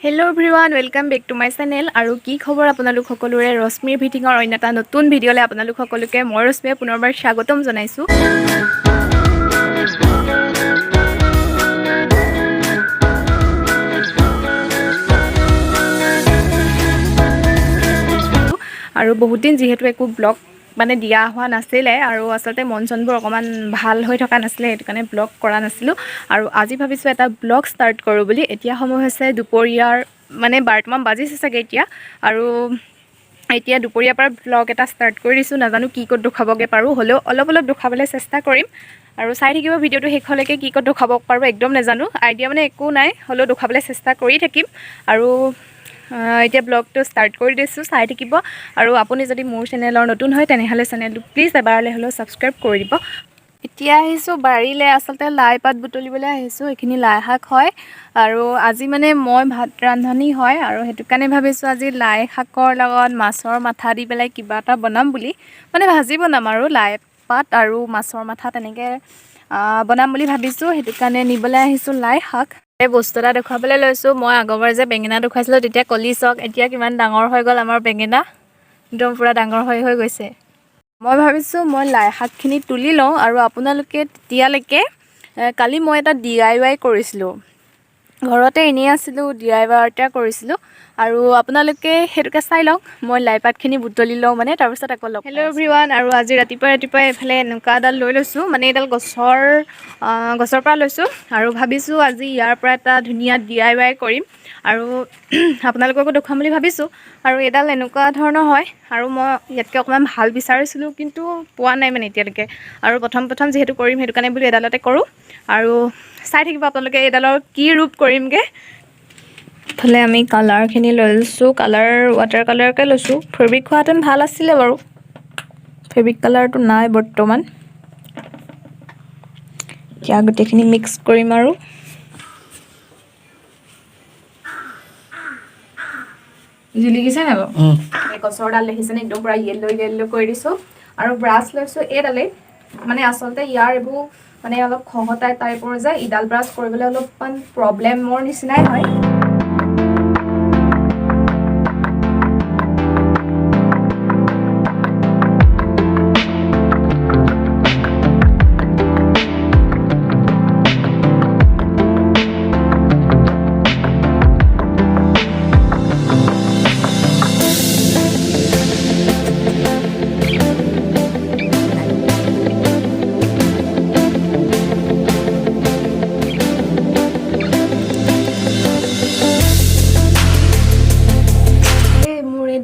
Hello everyone, welcome back to my channel. আৰু কি খবৰ আপোনালোক সকলোৰে ৰশ্মিৰ ভিডিঅ'ৰ অন্য এটা নতুন ভিডিঅ'লে আপোনালোক সকলোকে মই ৰশ্মিয়ে পুনৰবাৰ স্বাগতম জনাইছো। আৰু বহুত দিন যেহেতু একো ব্লগ মানে দিয়া হোৱা নাছিলে আৰু আসলতে মনচনবোৰ অকমান ভাল হৈ থকা নাছিলে এটো কাৰণে ব্লগ কৰা নাছিলো আৰু আজি ভাবিছো এটা ব্লগ ষ্টাৰ্ট কৰো বুলি। এতিয়া সময় হৈছে দুপৰীয়াৰ মানে 12 মান বাজিছে চাগে এতিয়া আৰু এতিয়া দুপৰীয়াৰ পৰা ব্লগ এটা ষ্টাৰ্ট কৰি দিছো। নাজানো কি ক'ত দেখাবগে পাৰো, হলেও অলপ দেখাবলৈ চেষ্টা কৰিম আৰু চাই থাকিব ভিডিঅ'টো শেষলৈকে। কি ক'ত দেখাব পাৰো একদম নাজানো, আইডিয়া মানে একো নাই, হলেও দেখাবলৈ চেষ্টা কৰি থাকিম আৰু এতিয়া ব্লগটো ষ্টাৰ্ট কৰি দিছো, চাই থাকিব। আৰু আপুনি যদি মোৰ চেনেলৰ নতুন হয় তেনেহলে চেনেলটো প্লিজ এবাৰলে হলেও সাবস্ক্ৰাইব কৰি দিব। এতিয়া আহিছো বাৰীলে, আসলতে লাই পাত বুটলিবলৈ আহিছো। এখিনি লাই শাক হয় আৰু আজি মানে মই ভাত ৰান্ধনি হয় আৰু হেতু কাৰণে ভাবিছো আজি লাই শাকৰ লগত মাছৰ মাথা দি পেলাই কিবা এটা বনাম বুলি, মানে ভাজি বনাম আৰু লাই পাত আৰু মাছৰ মাথা তেনেকে বনাম বুলি ভাবিছো। হেতু কাৰণে নিবলৈ আহিছো লাই শাক। এই বস্তু এটা দেখাবলৈ লৈছো, মই আগৰবাৰ যে বেঙেনা দেখাইছিলো তেতিয়া কলি চক, এতিয়া কিমান ডাঙৰ হৈ গ'ল আমাৰ বেঙেনা, একদম পুৰা ডাঙৰ হৈ গৈছে। মই ভাবিছো মই লাই শাকখিনি তুলি লওঁ আৰু আপোনালোকে তেতিয়ালৈকে কালি মই এটা DIY কৰিছিলো, ঘৰতে এনেই আছিলো DIY এটা কৰিছিলো আৰু আপোনালোকে হেতুকে চাই লওক। মই লাই পাতখিনি বুটলি লওঁ মানে, তাৰ পিছত আকৌ লগ। হেল্ল' এভৰিৱান, আৰু আজি ৰাতিপুৱা এফালে এনেকুৱা এডাল লৈ লৈছো, মানে এডাল গছৰ পৰা লৈছো আৰু ভাবিছো আজি ইয়াৰ পৰা এটা ধুনীয়া DIY কৰিম আৰু আপোনালোককো দেখুৱাম বুলি ভাবিছো। আৰু এডাল এনেকুৱা ধৰণৰ হয় আৰু মই ইয়াতকে অকমান ভাল বিচাৰিছিলো কিন্তু পোৱা নাই মানে এতিয়ালৈকে, আৰু প্ৰথম যেহেতু কৰিম হেতু কাৰণে বুলি এডালতে কৰো আৰু চাই থাকিব আপোনালোকে এডালৰ কি ৰূপ কৰিমগে। ফালে আমি কালাৰখিনি লৈছো, কালাৰ ৱাটাৰ কালাৰকে লৈছো। ফেব্ৰিক হোৱাহেঁতেন ভাল আছিলে বাৰু, ফেব্ৰিক কালাৰটো নাই বৰ্তমান। এতিয়া গোটেইখিনি মিক্স কৰিম আৰু জিলিকিছে নাই বাৰু এই গছৰ ডাল দেখিছেনে, একদম পুৰা য়েল্লো কৰি দিছো। আৰু ব্ৰাছ লৈছো এইডালেই, মানে আচলতে ইয়াৰ এইবোৰ মানে অলপ খহটাই টাইপৰ যে, ইডাল ব্ৰাছ কৰিবলৈ অলপমান প্ৰব্লেমৰ নিচিনাই হয়।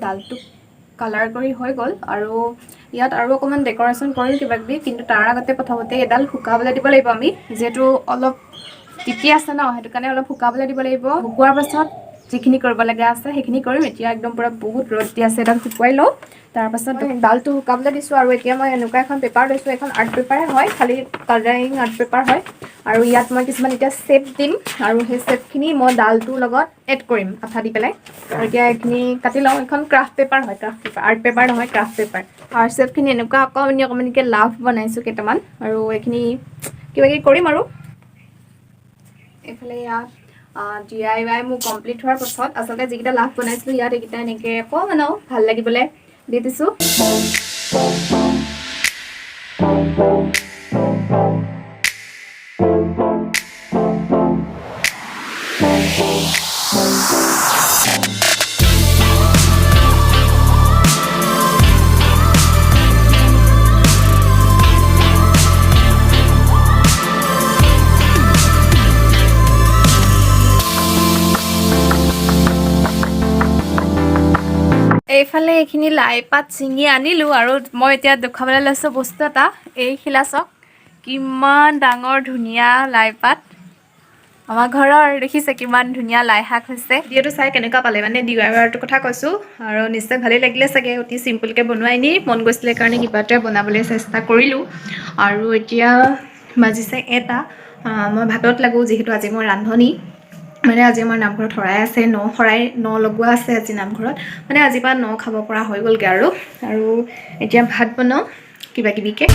ডালটো কালাৰ কৰি হৈ গ'ল আৰু ইয়াত আৰু অকমান ডেকৰেশ্যন কৰিম কিবা কিবি, কিন্তু তাৰ আগতে প্ৰথমতে এডাল শুকাবলৈ দিব লাগিব আমি, যিহেতু অলপ তিতি আছে ন, হেতু কাৰণে অলপ শুকাবলৈ দিব লাগিব। শুকুৱাৰ পাছত যিখিনি কৰিব লগা আছে সেইখিনি কৰিম। এতিয়া একদম পুৰা বহুত ৰ'দ দি আছে, এডাল শুকুৱাই লওঁ, তাৰ পাছত ডালটো শুকাবলৈ দিছো। আৰু এতিয়া মই এনেকুৱা এখন পেপাৰ লৈছো, এখন আৰ্ট পেপাৰে হয়, খালি কালাৰিং আৰ্ট পেপাৰ হয় আৰু ইয়াত মই কিছুমান এতিয়া শ্বেপ দিম আৰু সেই শ্বেপখিনি মই ডালটোৰ লগত এড কৰিম আঠা দি পেলাই। আৰু এতিয়া এইখিনি কাটি লওঁ। এখন ক্ৰাফ্ট পেপাৰ হয়, আৰ্ট পেপাৰ নহয়, ক্ৰাফ্ট পেপাৰ। আৰু শ্বেপখিনি এনেকুৱা অকমানিকে লাভ বনাইছো কেইটামান, আৰু এইখিনি কিবা কিবি কৰিম আৰু এইফালে ইয়াত DIY মোৰ কমপ্লিট হোৱাৰ পাছত আচলতে যিকেইটা লাভ বনাইছিলো ইয়াত এইকেইটা এনেকে অকমান আৰু ভাল লাগিবলৈ দি দিছো। এইফালে এইখিনি লাই পাত ছিঙি আনিলো আৰু মই এতিয়া দেখাবলৈ লৈছো বস্তু এটা। এই খিলা চাওক কিমান ডাঙৰ ধুনীয়া লাই পাত, আমাৰ ঘৰৰ দেখিছে কিমান ধুনীয়া লাই শাক হৈছে। ভিডিঅ'টো চাই কেনেকুৱা পালে, মানে DIYটোৰ কথা কৈছো আৰু নিশ্চয় ভালেই লাগিলে চাগে। অতি চিম্পলকে বনোৱা, এনেই মন গৈছিলে কাৰণে কিবা এটা বনাবলৈ চেষ্টা কৰিলো। আৰু এতিয়া বাজিছে 1টা, মই ভাতত লাগো যিহেতু আজি মই ৰান্ধনি, মানে আজি আমাৰ নামঘৰত শৰাই আছে, ন লগোৱা আছে আজি নামঘৰত, মানে আজিৰ পৰা ন খাব পৰা হৈ গ'লগে আৰু এতিয়া ভাত বনাওঁ কিবা কিবিকে।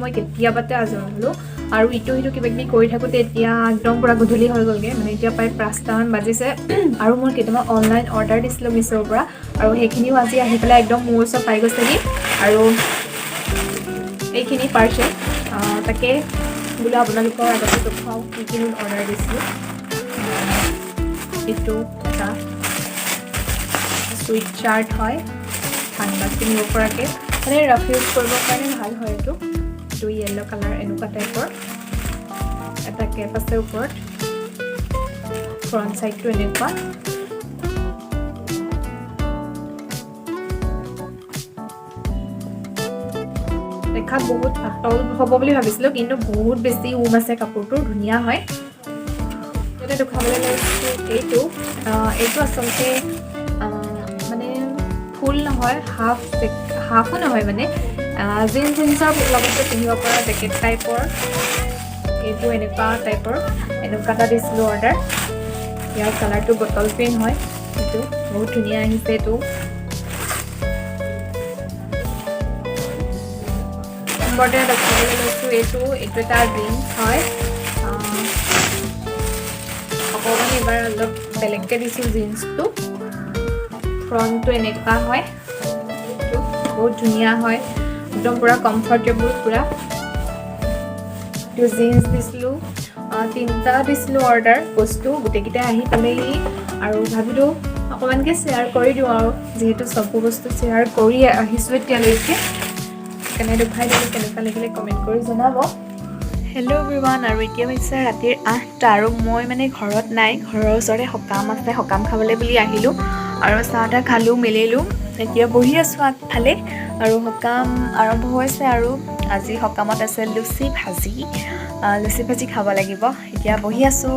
মই কেতিয়াবাতে আজৰি হ'লোঁ আৰু ইটো সিটো কিবা কিবি কৰি থাকোঁতে এতিয়া একদম পূৰা গধূলি হৈ গ'লগৈ মানে এতিয়া প্ৰায় 5টামান বাজিছে আৰু মই কেইটামান অনলাইন অৰ্ডাৰ দিছিলোঁ মিছ'ৰ পৰা আৰু সেইখিনিও আজি আহি পেলাই একদম মোৰ ওচৰত পাই গৈছেহি আৰু এইখিনি পাৰ্চেল তাকে বোলো আপোনালোকৰ আগতে দেখুৱাওঁ কি কি অৰ্ডাৰ দিছিলোঁ এইটো এটা চুইট চাৰ্ট হয় ঠাণ্ডাত পিন্ধিব পৰাকৈ মানে ৰাফ ইউজ কৰিবৰ কাৰণে ভাল হয় এইটো য়েল্ল' কালাৰ এনেকুৱা টাইপৰ এটা কেপ আছে ওপৰত ফ্ৰণ্ট চাইডটো এনেকুৱা দেখাত বহুত পাতল হ'ব বুলি ভাবিছিলোঁ কিন্তু বহুত বেছি উম আছে কাপোৰটো ধুনীয়া হয় এতিয়া দেখাবলৈ লৈছোঁ এইটো আচলতে মানে ফুল নহয় হাফো নহয় মানে জিন্সৰ লগতে পিন্ধিব পৰা জেকেট টাইপৰ এইবোৰ এনেকুৱা টাইপৰ এনেকুৱা এটা দিছিলোঁ অৰ্ডাৰ ইয়াৰ কালাৰটো বটল গ্ৰীণ হয় এইটো বহুত ধুনীয়া আহিছে এইটো নম্বৰতে দেখাবলৈ লৈছোঁ এইটো এটা জিন্স হয় অকণমান এইবাৰ অলপ বেলেগকৈ দিছোঁ জিন্সটো ফ্ৰণ্টটো এনেকুৱা হয় বহুত ধুনীয়া হয় একদম পূৰা কমফৰ্টেবল পূৰা এইটো জিন্স দিছিলোঁ 3টা দিছিলোঁ অৰ্ডাৰ বস্তু গোটেইকেইটা আহি পালেহি আৰু ভাবিলোঁ অকণমানকৈ শ্বেয়াৰ কৰি দিওঁ আৰু যিহেতু চবু বস্তু শ্বেয়াৰ কৰি আহিছোঁ এতিয়ালৈকে সেইকাৰণে দেখুৱাই দিলোঁ কেনেকুৱা লাগিলে কমেণ্ট কৰি জনাব হেল্ল' এভৰিৱান আৰু এতিয়া হৈছে ৰাতিৰ 8টা আৰু মই মানে ঘৰত নাই ঘৰৰ ওচৰতে সকাম আছে সকাম খাবলৈ বুলি আহিলোঁ আৰু চাহ তাহ খালোঁ মেলিলোঁ এতিয়া বহি আছোঁ আগফালে আৰু সকাম আৰম্ভ হৈছে আৰু আজি সকামত আছে লুচি ভাজি খাব লাগিব এতিয়া বহি আছোঁ